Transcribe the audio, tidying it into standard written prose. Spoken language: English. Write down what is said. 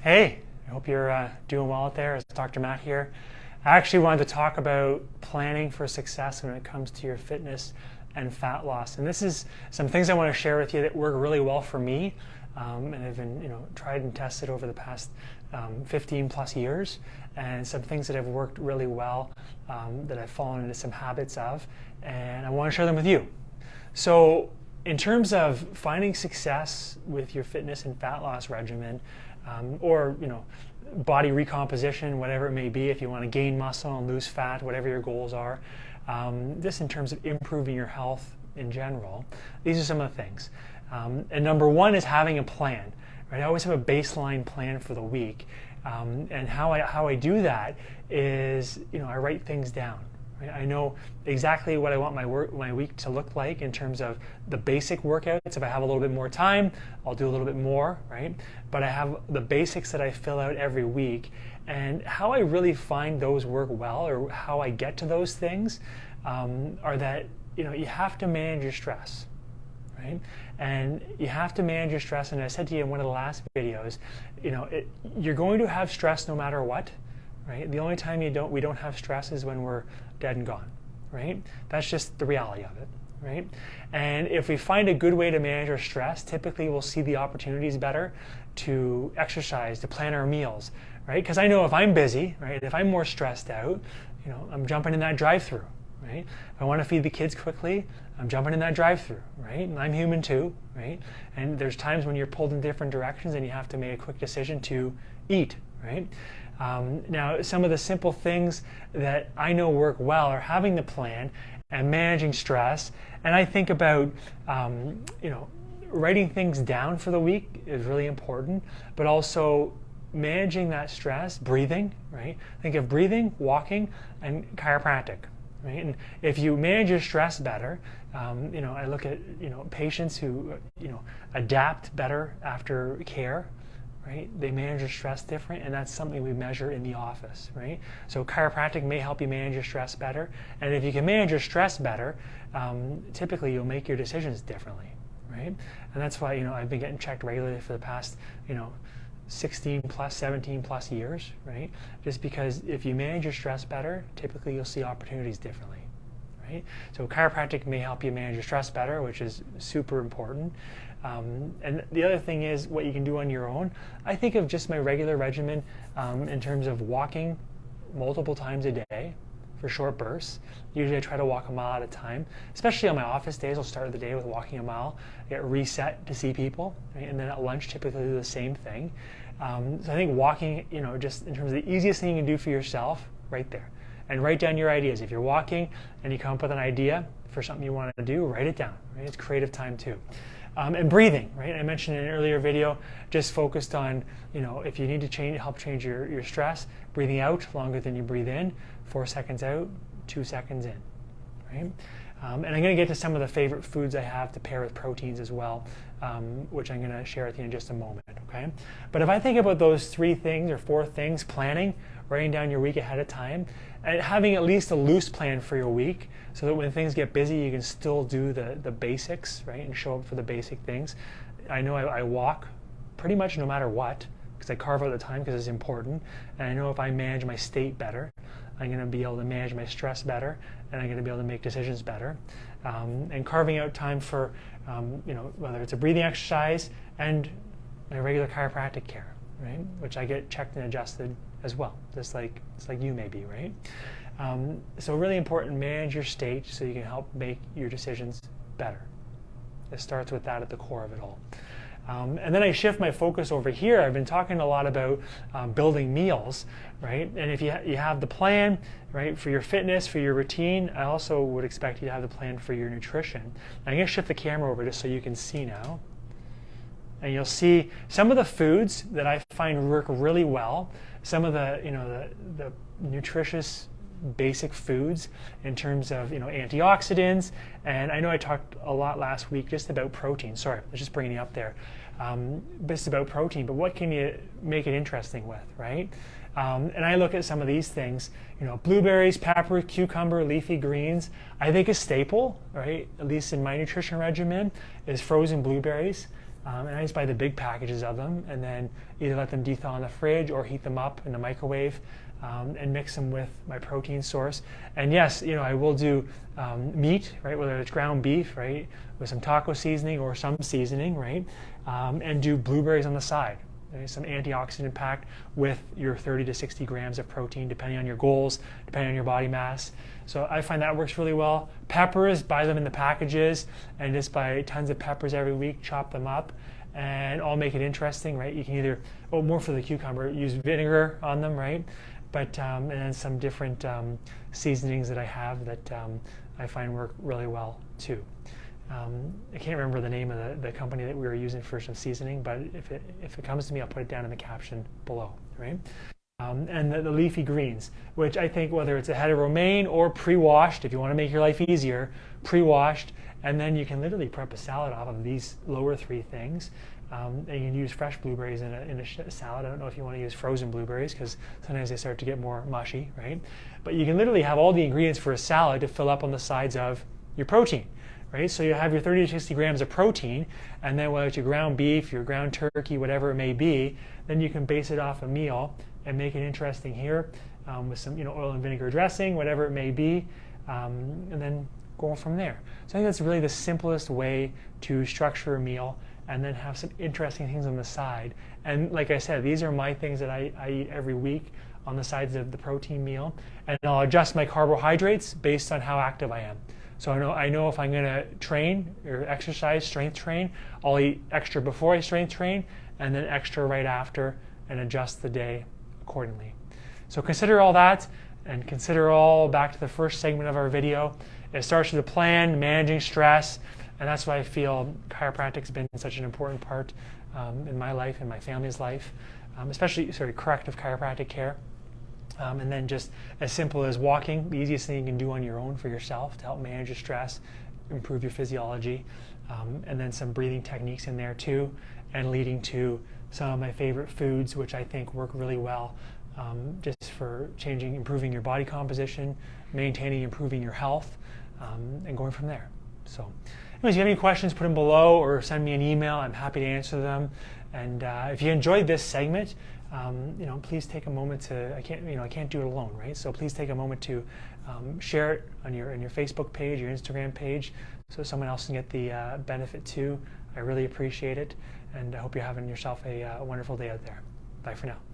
Hey, I hope you're doing well out there. It's Dr. Matt here. I actually wanted to talk about planning for success when it comes to your fitness and fat loss. And this is some things I want to share with you that work really well for me and have been tried and tested over the past 15 plus years, and some things that have worked really well that I've fallen into some habits of, and I want to share them with you. So in terms of finding success with your fitness and fat loss regimen, or body recomposition, whatever it may be, if you want to gain muscle and lose fat, whatever your goals are, just in terms of improving your health in general, these are some of the things. And number one is having a plan. Right? I always have a baseline plan for the week, and how I do that is I write things down. Right? I know exactly what I want my week to look like in terms of the basic workouts. If I have a little bit more time, I'll do a little bit more, right? But I have the basics that I fill out every week, and how I really find those work well, or how I get to those things, are that you have to manage your stress, right? And you have to manage your stress. And I said to you in one of the last videos, you're going to have stress no matter what. Right? The only time we don't have stress is when we're dead and gone, right? That's just the reality of it, right? And if we find a good way to manage our stress, typically we'll see the opportunities better to exercise, to plan our meals, right? Because I know if I'm busy, right, if I'm more stressed out, I'm jumping in that drive-through, right? If I want to feed the kids quickly, I'm jumping in that drive-through, right? And I'm human too, right? And there's times when you're pulled in different directions and you have to make a quick decision to eat, right? Now, some of the simple things that I know work well are having the plan and managing stress. And I think about, writing things down for the week is really important, but also managing that stress, breathing, right? Think of breathing, walking, and chiropractic, right? And if you manage your stress better, I look at, patients who, adapt better after care. Right? They manage your stress different, and that's something we measure in the office, right? So chiropractic may help you manage your stress better, and if you can manage your stress better, typically you'll make your decisions differently, right? And that's why I've been getting checked regularly for the past 16 plus, 17 plus years, right? Just because if you manage your stress better, typically you'll see opportunities differently. Right? So chiropractic may help you manage your stress better, which is super important. And the other thing is what you can do on your own. I think of just my regular regimen in terms of walking multiple times a day for short bursts. Usually I try to walk a mile at a time, especially on my office days. I'll start the day with walking a mile, get reset to see people, right? And then at lunch typically do the same thing. So I think walking, just in terms of the easiest thing you can do for yourself, right there. And write down your ideas. If you're walking and you come up with an idea for something you want to do, write it down. Right? It's creative time too. And breathing, right? I mentioned in an earlier video, just focused on, if you need to help change your stress, breathing out longer than you breathe in, 4 seconds out, 2 seconds in, right? And I'm going to get to some of the favorite foods I have to pair with proteins as well, which I'm going to share with you in just a moment, okay? But if I think about those 3 things or 4 things, planning, writing down your week ahead of time, and having at least a loose plan for your week so that when things get busy, you can still do the basics, right, and show up for the basic things. I know I walk pretty much no matter what, because I carve out the time because it's important, and I know if I manage my state better, I'm going to be able to manage my stress better, and I'm going to be able to make decisions better. And carving out time for, whether it's a breathing exercise and my regular chiropractic care, right, which I get checked and adjusted as well, just like you may be, right? So really important, manage your state so you can help make your decisions better. It starts with that at the core of it all. And then I shift my focus over here. I've been talking a lot about building meals, right? And if you have the plan, right, for your fitness, for your routine, I also would expect you to have the plan for your nutrition. I'm going to shift the camera over just so you can see now. And you'll see some of the foods that I find work really well, some of the the nutritious basic foods in terms of antioxidants. And I know I talked a lot last week just about protein. Sorry, I was just bringing it up there. This is about protein, but what can you make it interesting with, right? And I look at some of these things, blueberries, pepper, cucumber, leafy greens. I think a staple, right, at least in my nutrition regimen, is frozen blueberries. and I just buy the big packages of them, and then either let them dethaw in the fridge or heat them up in the microwave, and mix them with my protein source. And yes, I will do meat, right? Whether it's ground beef, right, with some taco seasoning or some seasoning, right, and do blueberries on the side. Some antioxidant packed with your 30 to 60 grams of protein, depending on your goals, depending on your body mass. So I find that works really well. Peppers, buy them in the packages, and just buy tons of peppers every week, chop them up, and I'll make it interesting, right? You can either, more for the cucumber, use vinegar on them, right? But, and then some different seasonings that I have that I find work really well too. I can't remember the name of the company that we were using for some seasoning, but if it comes to me, I'll put it down in the caption below, right? And the leafy greens, which I think whether it's a head of romaine or pre-washed, if you want to make your life easier, pre-washed, and then you can literally prep a salad off of these lower three things. And you can use fresh blueberries in a salad. I don't know if you want to use frozen blueberries because sometimes they start to get more mushy, right? But you can literally have all the ingredients for a salad to fill up on the sides of your protein. Right? So you have your 30 to 60 grams of protein, and then whether it's your ground beef, your ground turkey, whatever it may be, then you can base it off a meal and make it interesting here with some oil and vinegar dressing, whatever it may be, and then go from there. So I think that's really the simplest way to structure a meal and then have some interesting things on the side. And like I said, these are my things that I eat every week on the sides of the protein meal, and I'll adjust my carbohydrates based on how active I am. So I know if I'm going to train or exercise, strength train, I'll eat extra before I strength train and then extra right after, and adjust the day accordingly. So consider all that, and consider all back to the first segment of our video. It starts with a plan, managing stress, and that's why I feel chiropractic's been such an important part in my life and my family's life, especially corrective chiropractic care. And then just as simple as walking, the easiest thing you can do on your own for yourself to help manage your stress, improve your physiology, and then some breathing techniques in there too, and leading to some of my favorite foods, which I think work really well just for improving your body composition, maintaining, improving your health, and going from there. So anyways, if you have any questions, put them below or send me an email. I'm happy to answer them. And if you enjoyed this segment, please take a moment to, I can't do it alone, right? So please take a moment to share it on your Facebook page, your Instagram page, so someone else can get the benefit too. I really appreciate it, and I hope you're having yourself a wonderful day out there. Bye for now.